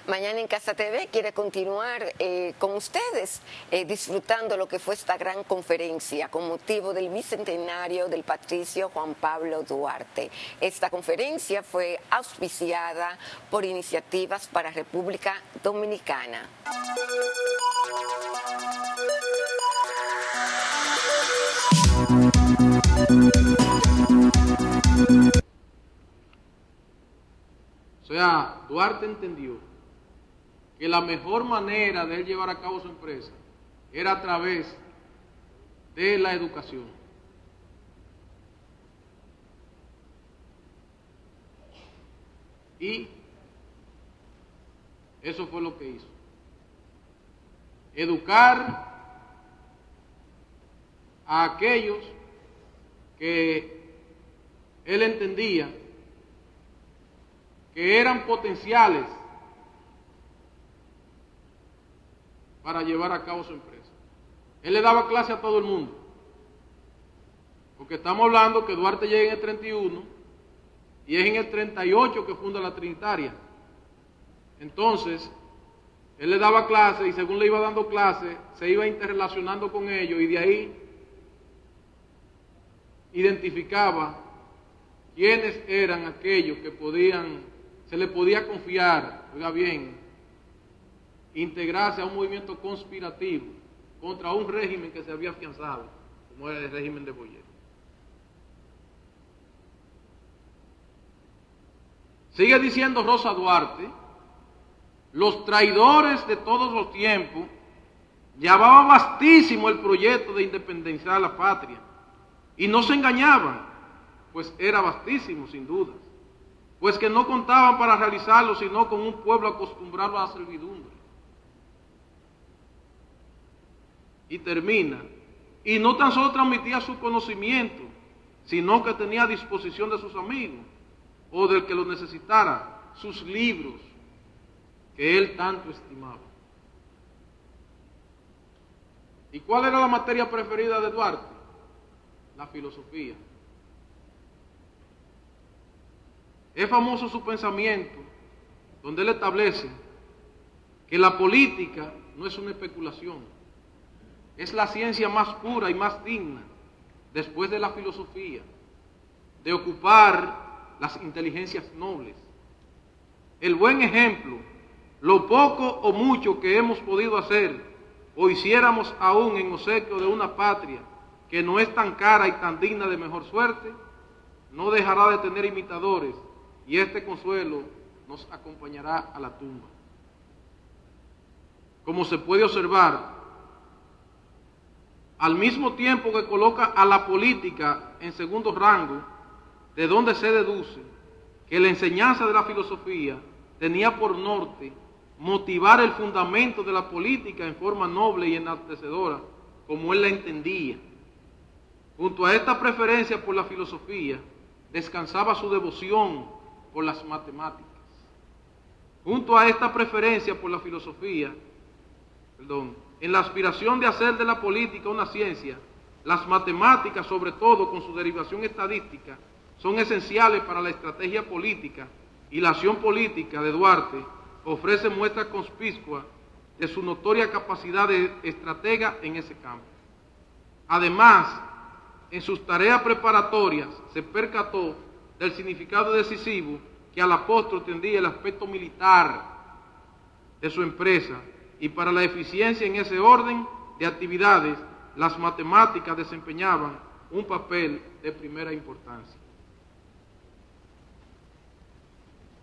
Mañana en Casa TV quiere continuar con ustedes disfrutando lo que fue esta gran conferencia con motivo del bicentenario del patricio Juan Pablo Duarte. Esta conferencia fue auspiciada por Iniciativas para República Dominicana. O sea, Duarte entendió que la mejor manera de él llevar a cabo su empresa era a través de la educación. Y eso fue lo que hizo. Educar a aquellos que él entendía que eran potenciales para llevar a cabo su empresa. Él le daba clase a todo el mundo, porque estamos hablando que Duarte llega en el 31 y es en el 38 que funda la Trinitaria. Entonces, él le daba clase y según le iba dando clase, se iba interrelacionando con ellos y de ahí identificaba quiénes eran aquellos que se le podía confiar, oiga bien, integrarse a un movimiento conspirativo contra un régimen que se había afianzado, como era el régimen de Boyer. Sigue diciendo Rosa Duarte, los traidores de todos los tiempos llamaban vastísimo el proyecto de independizar la patria y no se engañaban, pues era vastísimo sin dudas, pues que no contaban para realizarlo sino con un pueblo acostumbrado a la servidumbre. Y termina, y no tan solo transmitía su conocimiento, sino que tenía a disposición de sus amigos, o del que lo necesitara, sus libros, que él tanto estimaba. ¿Y cuál era la materia preferida de Duarte? La filosofía. Es famoso su pensamiento, donde él establece que la política no es una especulación, es la ciencia más pura y más digna, después de la filosofía, de ocupar las inteligencias nobles. El buen ejemplo, lo poco o mucho que hemos podido hacer, o hiciéramos aún en obsequio de una patria que no es tan cara y tan digna de mejor suerte, no dejará de tener imitadores, y este consuelo nos acompañará a la tumba. Como se puede observar, al mismo tiempo que coloca a la política en segundo rango, de donde se deduce que la enseñanza de la filosofía tenía por norte motivar el fundamento de la política en forma noble y enaltecedora, como él la entendía. Junto a esta preferencia por la filosofía, descansaba su devoción por las matemáticas. Junto a esta preferencia por la filosofía, en la aspiración de hacer de la política una ciencia, las matemáticas, sobre todo con su derivación estadística, son esenciales para la estrategia política, y la acción política de Duarte ofrece muestras conspicuas de su notoria capacidad de estratega en ese campo. Además, en sus tareas preparatorias se percató del significado decisivo que a la postre tendría el aspecto militar de su empresa, y para la eficiencia en ese orden de actividades, las matemáticas desempeñaban un papel de primera importancia.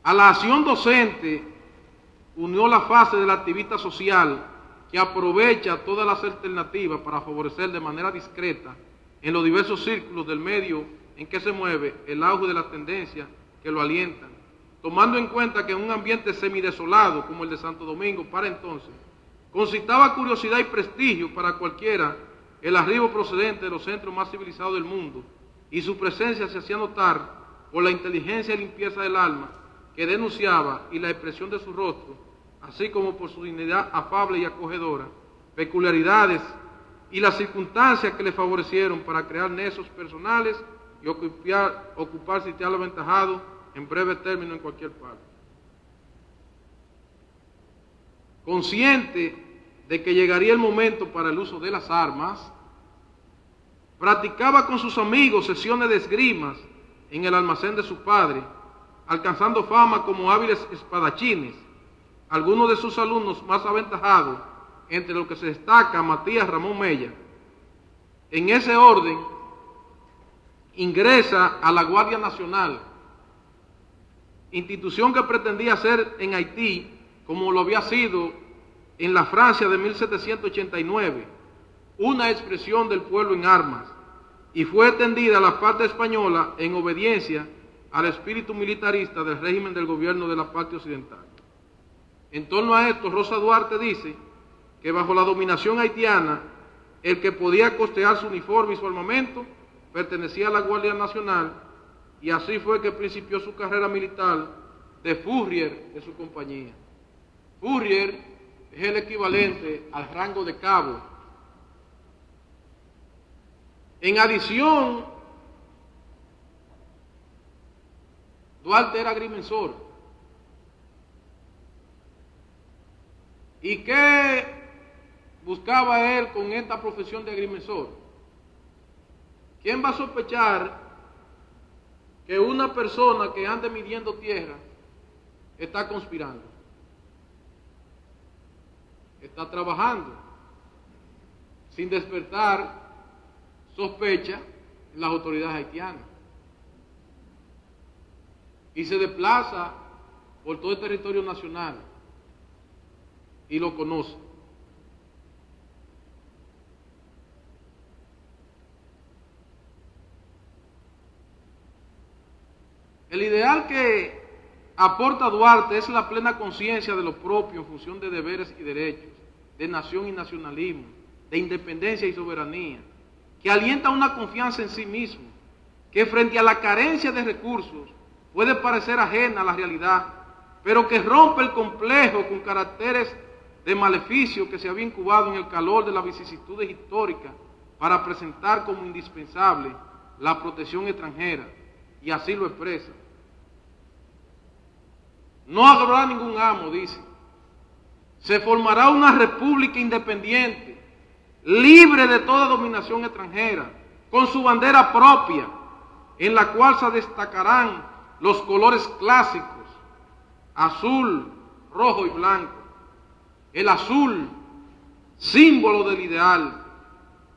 A la acción docente unió la fase del activista social, que aprovecha todas las alternativas para favorecer de manera discreta en los diversos círculos del medio en que se mueve el auge de las tendencias que lo alientan, tomando en cuenta que en un ambiente semidesolado como el de Santo Domingo para entonces, concitaba curiosidad y prestigio para cualquiera el arribo procedente de los centros más civilizados del mundo, y su presencia se hacía notar por la inteligencia y limpieza del alma que denunciaba y la expresión de su rostro, así como por su dignidad afable y acogedora, peculiaridades y las circunstancias que le favorecieron para crear nexos personales y ocupar sitial aventajado en breve término en cualquier parte. Consciente de que llegaría el momento para el uso de las armas, practicaba con sus amigos sesiones de esgrimas en el almacén de su padre, alcanzando fama como hábiles espadachines. Algunos de sus alumnos más aventajados, entre los que se destaca Matías Ramón Mella. En ese orden, ingresa a la Guardia Nacional, institución que pretendía ser en Haití como lo había sido en la Francia de 1789, una expresión del pueblo en armas, y fue extendida a la parte española en obediencia al espíritu militarista del régimen del gobierno de la parte occidental. En torno a esto, Rosa Duarte dice que bajo la dominación haitiana, el que podía costear su uniforme y su armamento pertenecía a la Guardia Nacional, y así fue que principió su carrera militar de Fourrier de su compañía. Fourrier es el equivalente al rango de cabo. En adición, Duarte era agrimensor. ¿Y qué buscaba él con esta profesión de agrimensor? ¿Quién va a sospechar que una persona que ande midiendo tierra está conspirando? Está trabajando sin despertar sospecha en las autoridades haitianas, y se desplaza por todo el territorio nacional y lo conoce. El ideal que aporta Duarte es la plena conciencia de lo propio en función de deberes y derechos, de nación y nacionalismo, de independencia y soberanía, que alienta una confianza en sí mismo, que frente a la carencia de recursos puede parecer ajena a la realidad, pero que rompe el complejo con caracteres de maleficio que se había incubado en el calor de las vicisitudes históricas para presentar como indispensable la protección extranjera, y así lo expresa. No habrá ningún amo, dice. Se formará una república independiente, libre de toda dominación extranjera, con su bandera propia, en la cual se destacarán los colores clásicos, azul, rojo y blanco. El azul, símbolo del ideal;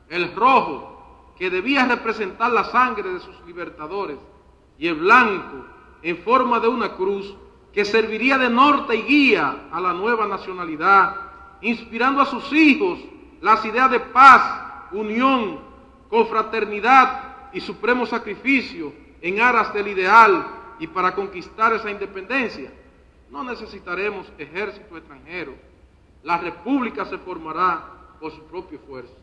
el rojo, que debía representar la sangre de sus libertadores; y el blanco, en forma de una cruz, que serviría de norte y guía a la nueva nacionalidad, inspirando a sus hijos las ideas de paz, unión, confraternidad y supremo sacrificio en aras del ideal. Y para conquistar esa independencia no necesitaremos ejército extranjero. La república se formará por su propio esfuerzo.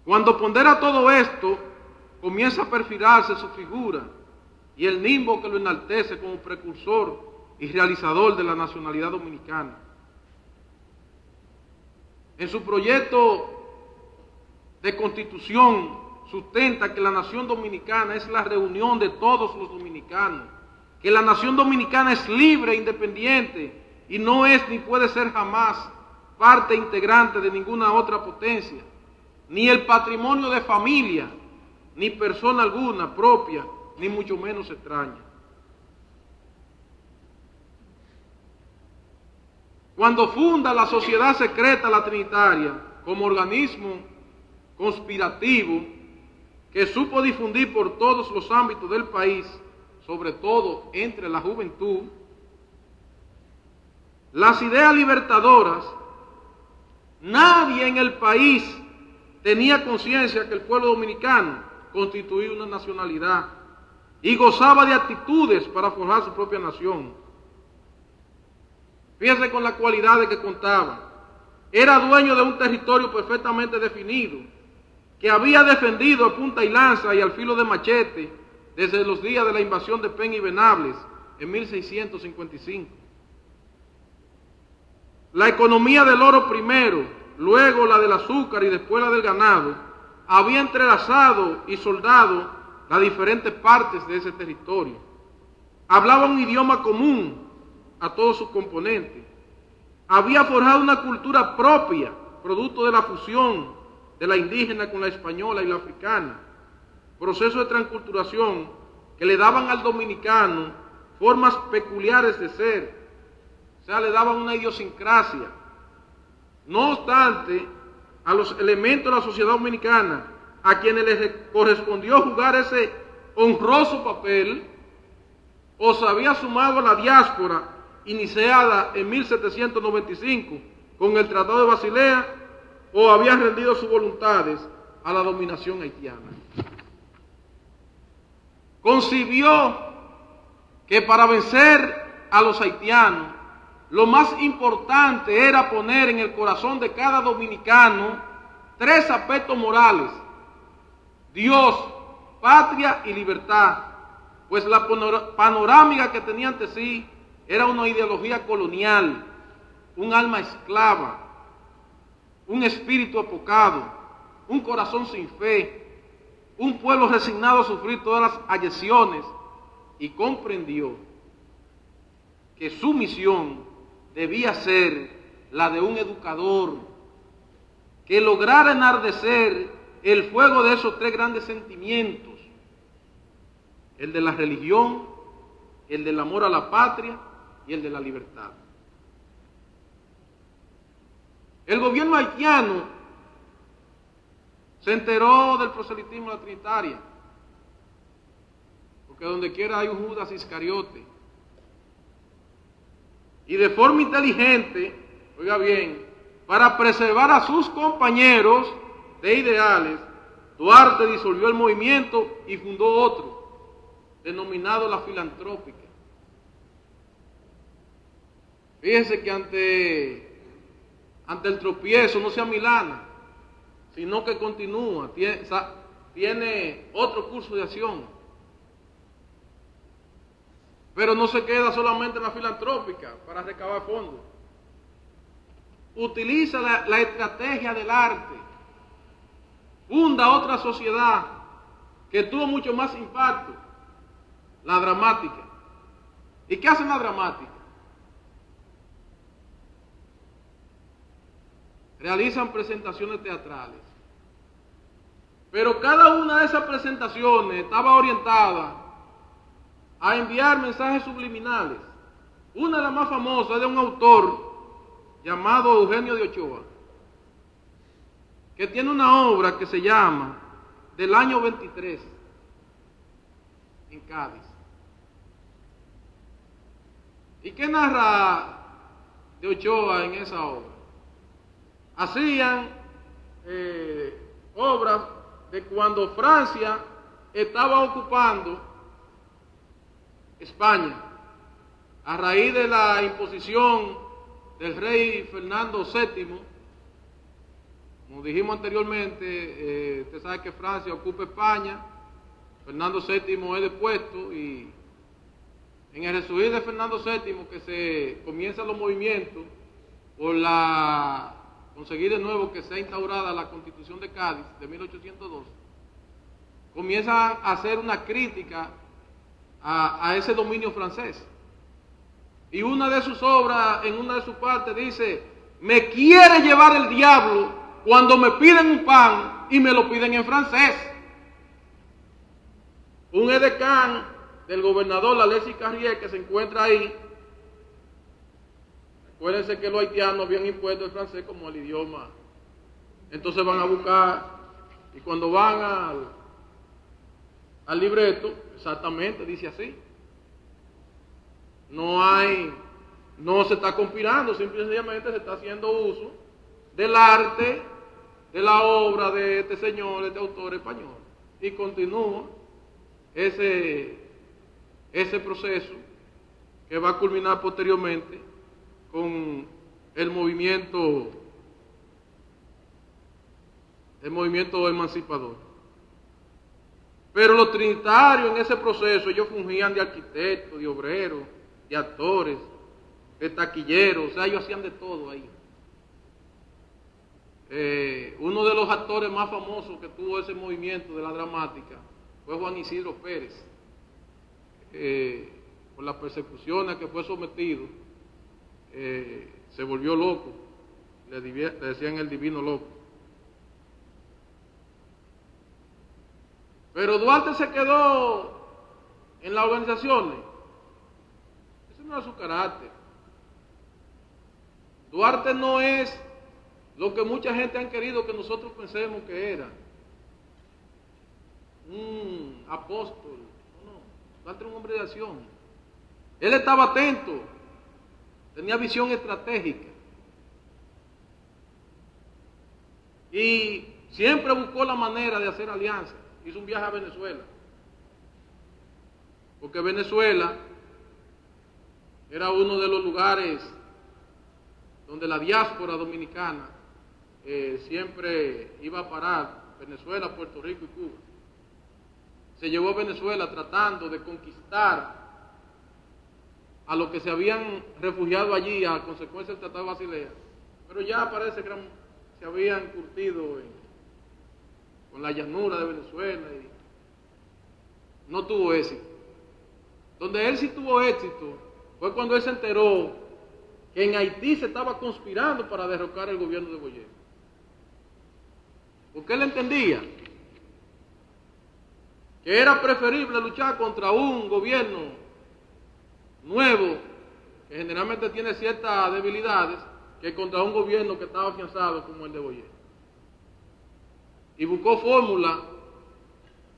Cuando pondera todo esto, comienza a perfilarse su figura y el nimbo que lo enaltece como precursor y realizador de la nacionalidad dominicana. En su proyecto de constitución sustenta que la nación dominicana es la reunión de todos los dominicanos, que la nación dominicana es libre e independiente y no es ni puede ser jamás parte integrante de ninguna otra potencia, ni el patrimonio de familia, ni persona alguna propia, ni mucho menos extraña. Cuando funda la Sociedad Secreta La Trinitaria como organismo conspirativo que supo difundir por todos los ámbitos del país, sobre todo entre la juventud, las ideas libertadoras, nadie en el país tenía conciencia que el pueblo dominicano constituía una nacionalidad y gozaba de actitudes para forjar su propia nación. Fíjense con las cualidades que contaba: era dueño de un territorio perfectamente definido, que había defendido a punta y lanza y al filo de machete desde los días de la invasión de Penn y Venables en 1655. La economía del oro primero, luego la del azúcar y después la del ganado, había entrelazado y soldado las diferentes partes de ese territorio. Hablaba un idioma común a todos sus componentes. Había forjado una cultura propia, producto de la fusión de la indígena con la española y la africana, proceso de transculturación que le daban al dominicano formas peculiares de ser, o sea, le daban una idiosincrasia. No obstante, a los elementos de la sociedad dominicana, a quienes les correspondió jugar ese honroso papel, o se había sumado a la diáspora iniciada en 1795 con el Tratado de Basilea, o había rendido sus voluntades a la dominación haitiana. Concibió que para vencer a los haitianos, lo más importante era poner en el corazón de cada dominicano tres aspectos morales: Dios, patria y libertad, pues la panorámica que tenía ante sí era una ideología colonial, un alma esclava, un espíritu apocado, un corazón sin fe, un pueblo resignado a sufrir todas las agresiones, y comprendió que su misión debía ser la de un educador que lograra enardecer el fuego de esos tres grandes sentimientos: el de la religión, el del amor a la patria y el de la libertad. El gobierno haitiano se enteró del proselitismo de la Trinitaria, porque donde quiera hay un Judas Iscariote, y de forma inteligente, oiga bien, para preservar a sus compañeros de ideales, Duarte disolvió el movimiento y fundó otro, denominado la Filantrópica. Fíjense que ante el tropiezo no se amilana, sino que continúa, tiene otro curso de acción. Pero no se queda solamente en la filantrópica para recabar fondos. Utiliza la estrategia del arte. Funda otra sociedad que tuvo mucho más impacto, la dramática. ¿Y qué hace la dramática? Realizan presentaciones teatrales. Pero cada una de esas presentaciones estaba orientada a enviar mensajes subliminales. Una de las más famosas es de un autor llamado Eugenio de Ochoa, que tiene una obra que se llama Del año 23, en Cádiz. ¿Y qué narra de Ochoa en esa obra? Hacían obras de cuando Francia estaba ocupando España, a raíz de la imposición del rey Fernando VII. Como dijimos anteriormente, usted sabe que Francia ocupa España, Fernando VII es depuesto, y en el resurgir de Fernando VII, que se comienzan los movimientos por conseguir de nuevo que sea instaurada la Constitución de Cádiz de 1812, comienzan a hacer una crítica a ese dominio francés. Y una de sus obras, en una de sus partes, dice: me quiere llevar el diablo cuando me piden un pan y me lo piden en francés. Un edecán del gobernador Alexis Carrier, que se encuentra ahí. Acuérdense que los haitianos habían impuesto el francés como el idioma. Entonces van a buscar, y cuando van al libreto, exactamente dice así. No se está conspirando, simplemente se está haciendo uso del arte, de la obra de este señor, de este autor español. Y continúa ese proceso que va a culminar posteriormente con el movimiento el movimiento emancipador. Pero los trinitarios en ese proceso, ellos fungían de arquitectos, de obreros, de actores, de taquilleros, o sea, ellos hacían de todo ahí. Uno de los actores más famosos que tuvo ese movimiento de la dramática fue Juan Isidro Pérez, por las persecuciones a que fue sometido, se volvió loco, le decían el divino loco. Pero Duarte se quedó en las organizaciones. Ese no era su carácter. Duarte no es lo que mucha gente han querido que nosotros pensemos que era. Un apóstol. No, Duarte era un hombre de acción. Él estaba atento, tenía visión estratégica. Y siempre buscó la manera de hacer alianzas. Hizo un viaje a Venezuela, porque Venezuela era uno de los lugares donde la diáspora dominicana siempre iba a parar, Venezuela, Puerto Rico y Cuba. Se llevó a Venezuela tratando de conquistar a los que se habían refugiado allí a consecuencia del Tratado de Basilea, pero ya parece que se habían curtido con la llanura de Venezuela y no tuvo éxito. Donde él sí tuvo éxito fue cuando él se enteró que en Haití se estaba conspirando para derrocar el gobierno de Boyer. Porque él entendía que era preferible luchar contra un gobierno nuevo, que generalmente tiene ciertas debilidades, que contra un gobierno que estaba afianzado como el de Boyer. Y buscó fórmula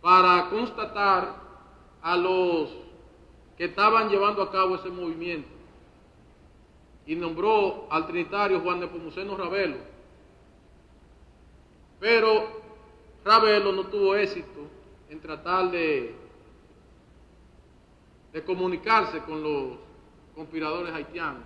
para constatar a los que estaban llevando a cabo ese movimiento. Y nombró al trinitario Juan Nepomuceno Ravelo. Pero Ravelo no tuvo éxito en tratar de comunicarse con los conspiradores haitianos.